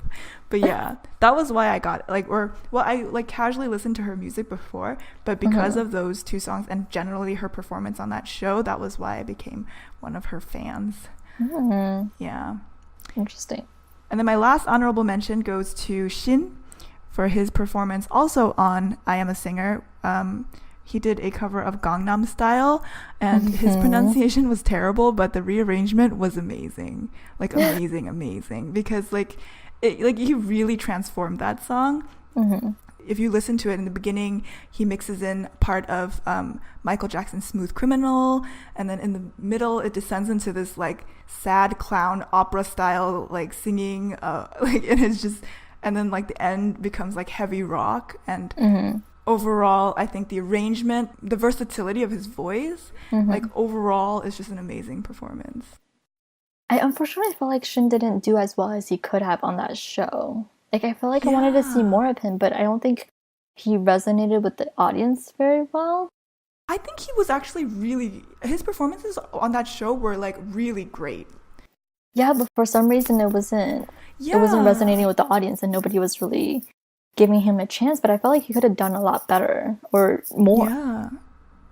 But yeah, that was why I got it. I like casually listened to her music before, but because of those two songs and generally her performance on that show, that was why I became one of her fans. Yeah. Interesting. And then my last honorable mention goes to Shin for his performance also on I Am a Singer. He did a cover of Gangnam Style, and his pronunciation was terrible, but the rearrangement was amazing. Like amazing, because like he really transformed that song. If you listen to it in the beginning, he mixes in part of Michael Jackson's Smooth Criminal, and then in the middle it descends into this like sad clown opera style like singing, like and it's just, and then like the end becomes like heavy rock. And overall, I think the arrangement, the versatility of his voice, like overall, is just an amazing performance. I unfortunately feel like Shin didn't do as well as he could have on that show. Like, I feel like I wanted to see more of him, but I don't think he resonated with the audience very well. I think he was actually his performances on that show were like really great. Yeah, but for some reason it wasn't resonating with the audience, and nobody was really giving him a chance. But I felt like he could have done a lot better or more. Yeah,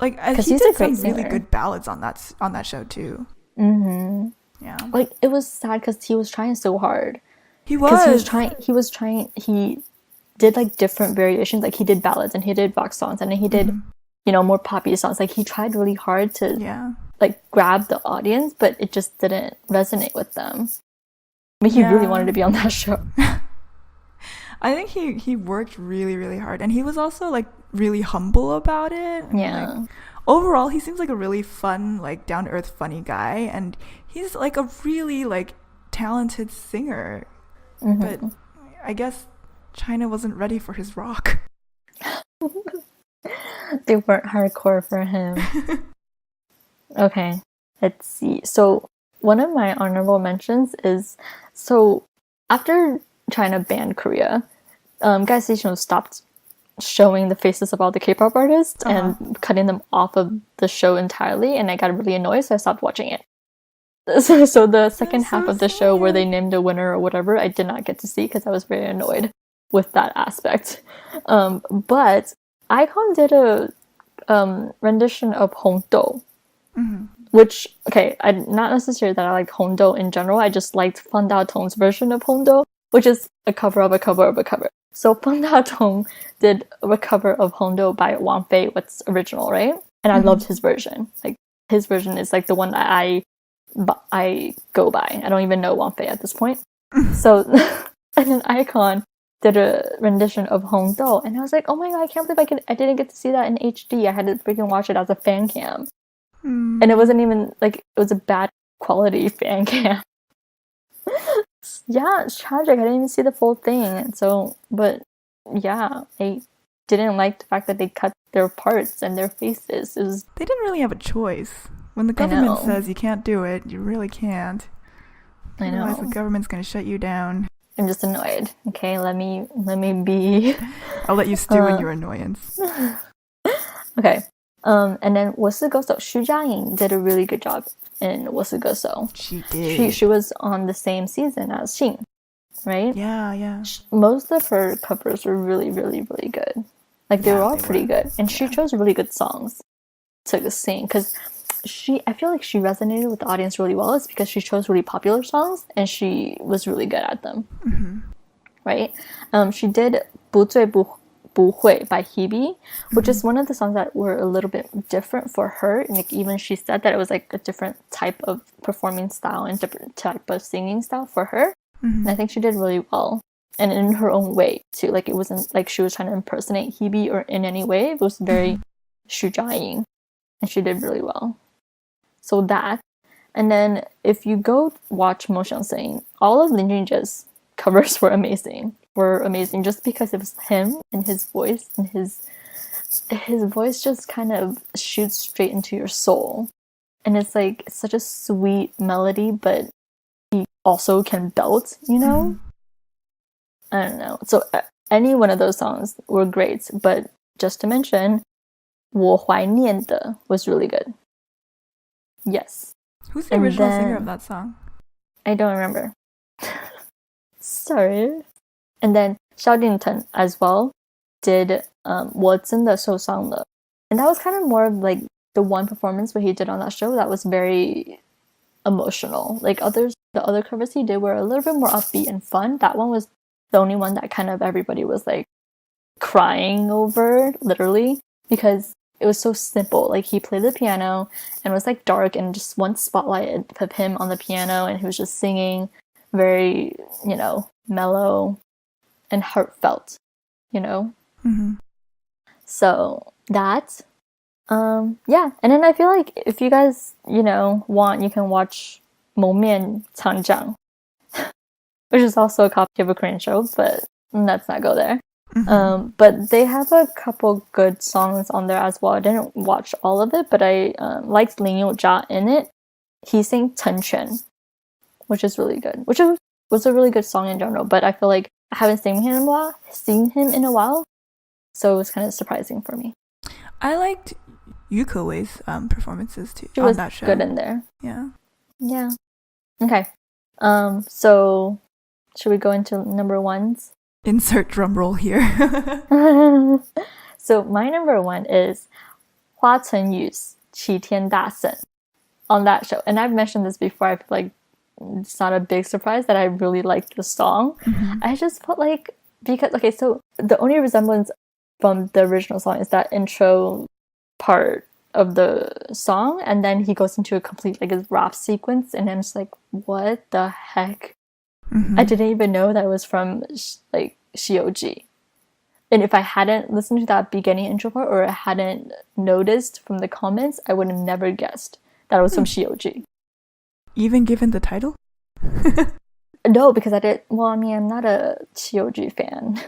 like he he's did a great some really singer. good ballads on that show too. Yeah, Like it was sad because he was trying so hard. he was He did like different variations. Like he did ballads and he did rock songs and then he did more poppy songs. Like he tried really hard to like grab the audience, but it just didn't resonate with them. I mean, he really wanted to be on that show. I think he worked really, really hard, and he was also like really humble about it. Yeah. Like, overall, he seems like a really fun, like down to earth, funny guy, and he's like a really like talented singer. But I guess China wasn't ready for his rock. They weren't hardcore for him. Okay, let's see. So one of my honorable mentions is, so after China banned Korea, Gas Station stopped showing the faces of all the K-pop artists and cutting them off of the show entirely, and I got really annoyed, so I stopped watching it. So the second half of the show where they named a winner or whatever, I did not get to see because I was very annoyed with that aspect. But iKON did a rendition of Hongdo, which, okay, I'm not necessarily that I liked Hongdo in general, I just liked Fan Da-tong's version of Hongdo, which is a cover of a cover of a cover. So Fan Da-tong did a cover of Hongdo by Wang Fei, what's original, right? And I loved his version. Like, his version is like the one that I go by. I don't even know Wang Fei at this point. So, and then iKON did a rendition of Hongdo, and I was like, oh my god, I can't believe I didn't get to see that in HD. I had to freaking watch it as a fan cam. And it wasn't even, like, it was a bad quality fan cam. Yeah, it's tragic. I didn't even see the full thing. So, but yeah, I didn't like the fact that they cut their parts and their faces. They didn't really have a choice. When the government says you can't do it, you really can't. I know. Otherwise, the government's gonna shut you down. I'm just annoyed. Okay, let me be. I'll let you stew in your annoyance. Okay. And then 我是歌手 Xu Jiaying did a really good job in 我是歌手. She did. She was on the same season as c-ent, right? Yeah. Most of her covers were really, really, really good. Like they were all pretty good, and she chose really good songs to sing because I feel like she resonated with the audience really well. It's because she chose really popular songs and she was really good at them. Right? She did 不醉不会 by Hebe, which is one of the songs that were a little bit different for her. And like even she said that it was like a different type of performing style and different type of singing style for her. And I think she did really well. And in her own way too. Like it wasn't like she was trying to impersonate Hebe or in any way. It was very Xu Jiaying. And she did really well. So that. And then if you go watch Mo Xiang, all of Lin Jing's covers were amazing. Just because it was him and his voice, and his voice just kind of shoots straight into your soul. And it's like such a sweet melody, but he also can belt, you know? I don't know. So any one of those songs were great, but just to mention, 我怀念的 was really good. Yes. Who's the original singer of that song? I don't remember. Sorry. And then 萧敬腾 as well did 我真的受伤了. And that was kind of more of like the one performance where he did on that show that was very emotional. Like the other covers he did were a little bit more upbeat and fun. That one was the only one that kind of everybody was like crying over, literally, because it was so simple. Like he played the piano and it was like dark and just one spotlight of him on the piano and he was just singing very, mellow and heartfelt, So that, yeah. And then I feel like if you guys, want, you can watch 蒙面长将, which is also a copy of a Korean show, but let's not go there. But they have a couple good songs on there as well. I didn't watch all of it, but I liked Lin Youjia in it. He sang 成全, which is really good, which was a really good song in general, but I feel like I haven't seen him in a while, so it was kind of surprising for me. I liked Yuko-Wei's performances too. She was good in there. Yeah. Okay. So should we go into number ones? Insert drum roll here. So my number one is 花城雨齐天大圣 on that show. And I've mentioned this before. I feel like it's not a big surprise that I really liked the song. I just felt like, so the only resemblance from the original song is that intro part of the song, and then he goes into a complete like a rap sequence, and I'm just like, what the heck? I didn't even know that it was from like Shioji. And if I hadn't listened to that beginning intro part, or I hadn't noticed from the comments, I would have never guessed that it was from Shioji. Even given the title? No, because I'm not a Shioji fan.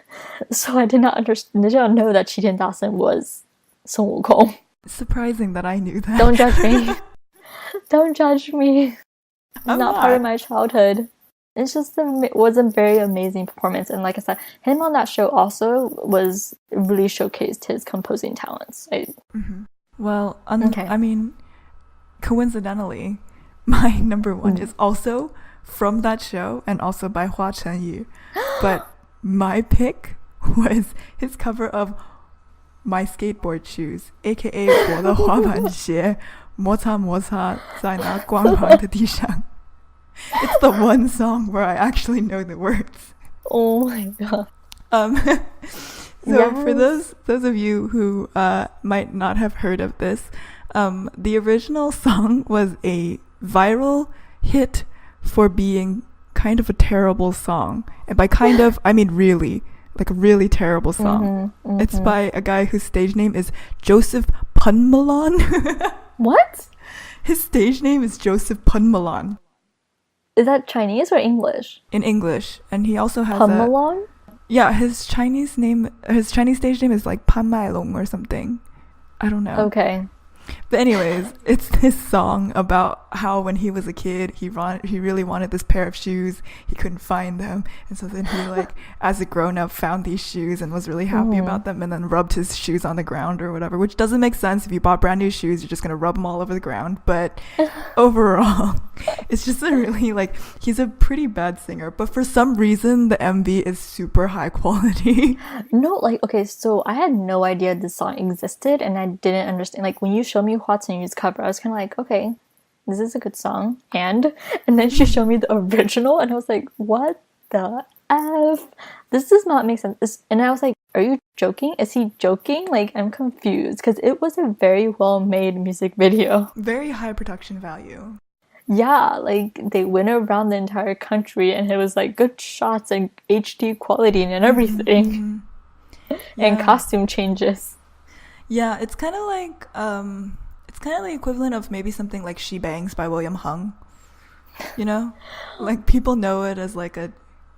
So I did not know that 齐天大圣 was Sun Wukong. Surprising that I knew that. Don't judge me. Don't judge me. It's not part of my childhood. It was a very amazing performance. And like I said, him on that show also really showcased his composing talents. Well, I mean, coincidentally, my number one is also from that show and also by Hua Chenyu. But my pick was his cover of My Skateboard Shoes, aka 我的滑板鞋摩擦摩擦在那光滑的地上. It's the one song where I actually know the words. Oh my god. For those of you who might not have heard of this, the original song was a viral hit for being kind of a terrible song. And by kind of, I mean really, like a really terrible song. It's by a guy whose stage name is Joseph Punmalon. What? His stage name is Joseph Punmalan Is that Chinese or English? in English, and he also has Punmalong? yeah, his Chinese stage name is like Pan Mai Long or something. I don't know. Okay. But anyways, it's this song about how when he was a kid, he really wanted this pair of shoes. He couldn't find them. And so then he, like, as a grown-up, found these shoes and was really happy about them and then rubbed his shoes on the ground or whatever, which doesn't make sense. If you bought brand new shoes, you're just going to rub them all over the ground. But overall, it's just a really, like, he's a pretty bad singer. But for some reason, the MV is super high quality. No, like, okay, so I had no idea this song existed and I didn't understand. Like, when you showed me Hua Yu's cover, I was kind of like, okay, this is a good song. And then she showed me the original and I was like, what the F? This does not make sense. And I was like, are you joking? Is he joking? Like, I'm confused because it was a very well-made music video. Very high production value. Yeah, like they went around the entire country and it was like good shots and HD quality and everything. And costume changes. Yeah, it's kind of like the equivalent of maybe something like She Bangs by William Hung. You know? Like people know it as like a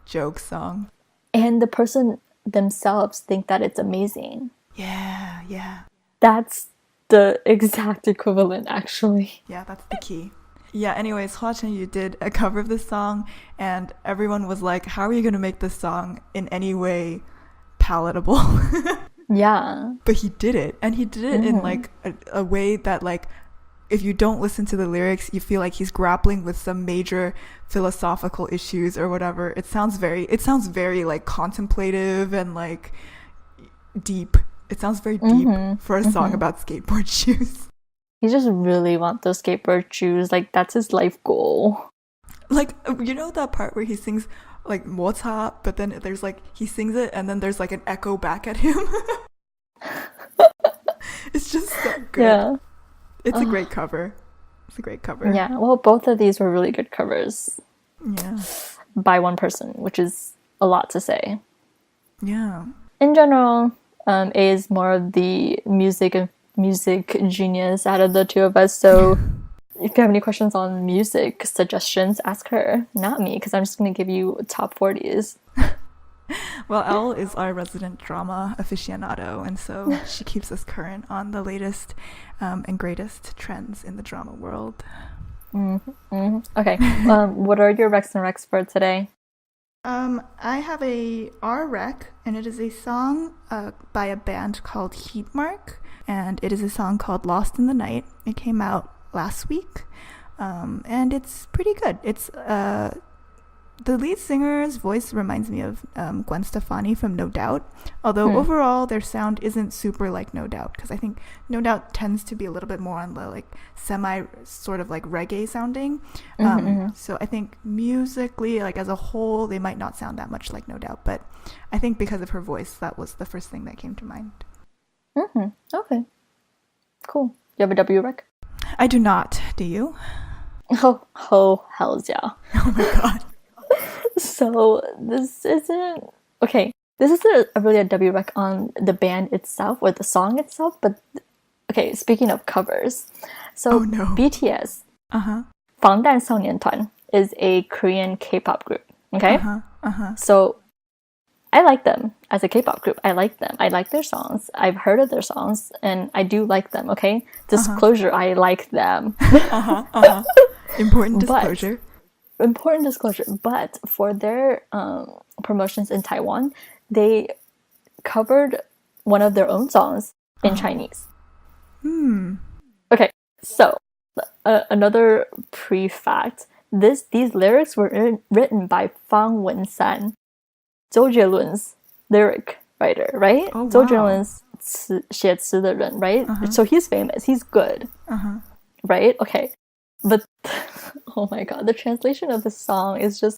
joke song. And the person themselves think that it's amazing. Yeah. That's the exact equivalent, actually. Yeah, that's the key. Yeah, anyways, Hua Yu did a cover of this song, and everyone was like, how are you going to make this song in any way palatable? Yeah. But he did it, and he did it in like a way that, like, if you don't listen to the lyrics, you feel like he's grappling with some major philosophical issues or whatever. It sounds very like contemplative and like deep. It sounds very deep for a song about skateboard shoes. He just really wants those skateboard shoes. Like, that's his life goal. Like, you know that part where he sings like "Mota," but then there's like he sings it and then there's like an echo back at him. It's just so good. Yeah. It's a great cover. Yeah, well, both of these were really good covers. Yeah. By one person, which is a lot to say. Yeah. In general, A is more of the music genius out of the two of us, so if you have any questions on music suggestions, ask her, not me, because I'm just going to give you top 40s. Well, Elle is our resident drama aficionado, and so she keeps us current on the latest and greatest trends in the drama world. Okay, what are your recs and recs for today? I have a R rec, and it is a song by a band called Heatmark, and it is a song called Lost in the Night. It came out last week, and it's pretty good. It's the lead singer's voice reminds me of Gwen Stefani from No Doubt, although overall their sound isn't super like No Doubt, because I think No Doubt tends to be a little bit more on the like semi sort of like reggae sounding. So I think musically, like as a whole, they might not sound that much like No Doubt, but I think because of her voice, that was the first thing that came to mind. Okay, cool. You have a W rec? I do not. Do you? Oh, hells yeah. Oh my god. So this isn't okay. This isn't really a W rec on the band itself or the song itself, but okay. Speaking of covers, so BTS, 防弹少年团 is a Korean K-pop group. Okay, so I like them as a K-pop group. I like them. I like their songs. I've heard of their songs, and I do like them. Okay, disclosure, I like them. Important disclosure. Important disclosure, but for their promotions in Taiwan, they covered one of their own songs in Chinese. Okay, so another pre-fact: these lyrics were written by Fang Wensan, Zhou Jielun's lyric writer, right? Oh, wow. 周杰伦写词的人, right? So he's famous, he's good, right? Okay, but oh my god, the translation of the song is just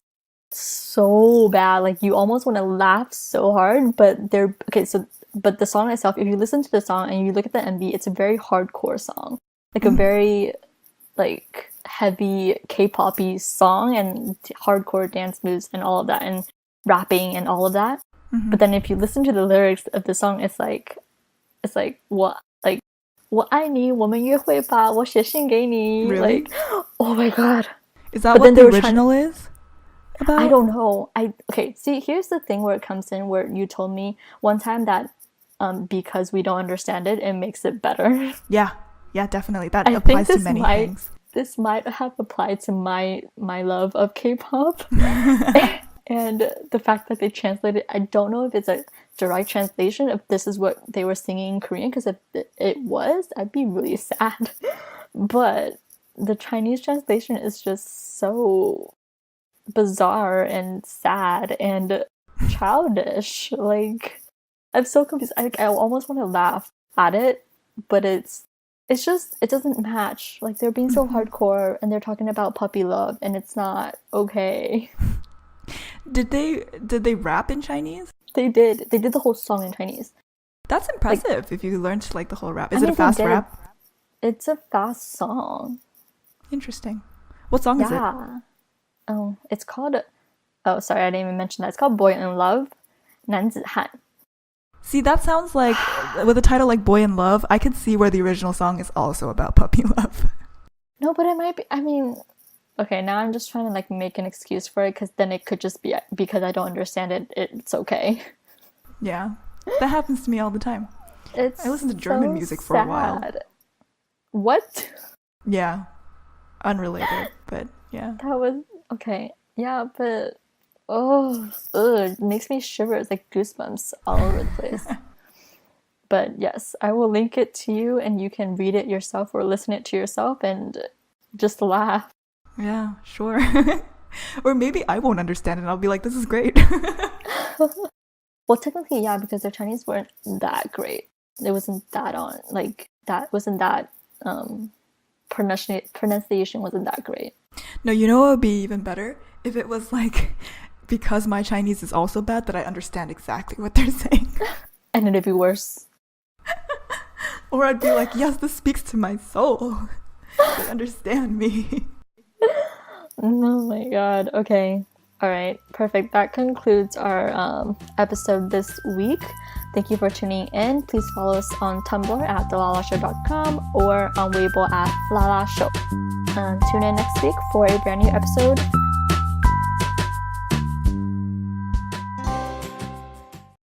so bad. Like you almost want to laugh so hard, but but the song itself, if you listen to the song and you look at the MV, it's a very hardcore song, like a very like heavy K-poppy song and hardcore dance moves and all of that and rapping and all of that. But then if you listen to the lyrics of the song, it's like what? Like 我爱你，我们约会吧，我写信给你. Really? Like, oh my god. Is that But what then the they were trying original is about? I don't know. Okay, see, here's the thing where it comes in where you told me one time that because we don't understand it, it makes it better. Yeah, definitely. That I applies think to many things. this might have applied to my love of K-pop. And the fact that they translated, I don't know if it's a direct translation, if this is what they were singing in Korean, because if it was, I'd be really sad. But the Chinese translation is just so bizarre and sad and childish. Like, I'm so confused. I almost want to laugh at it, but it's just, it doesn't match. Like, they're being so hardcore and they're talking about puppy love, and it's not okay. Did they rap in Chinese? They did the whole song in Chinese. That's impressive. If you learned like the whole rap. Is I it a mean, fast rap? It's a fast song. Interesting. What song is it? Oh, it's called, oh, sorry, I didn't even mention that. It's called Boy in Love, 男子汉. See, that sounds like, with a title like Boy in Love, I could see where the original song is also about puppy love. No, but it might be, I mean, okay, now I'm just trying to like make an excuse for it, because then it could just be because I don't understand it, it's okay. Yeah, that happens to me all the time. I listened to German so music for a while. What? Yeah, unrelated, but yeah. That was, okay, yeah, but, oh, ugh, it makes me shiver. It's like goosebumps all over the place. But yes, I will link it to you and you can read it yourself or listen it to yourself and just laugh. Yeah, sure. Or maybe I won't understand it and I'll be like, this is great. Well, technically, yeah, because their Chinese weren't that great. It wasn't that on, like, that wasn't that, pronunciation wasn't that great. No, you know what would be even better? If it was like, because my Chinese is also bad, that I understand exactly what they're saying. And it'd be worse. Or I'd be like, yes, this speaks to my soul. They understand me. Oh my god. Okay. All right. Perfect. That concludes our episode this week. Thank you for tuning in. Please follow us on Tumblr at thelalashow.com or on Weibo at LALA Show. Tune in next week for a brand new episode.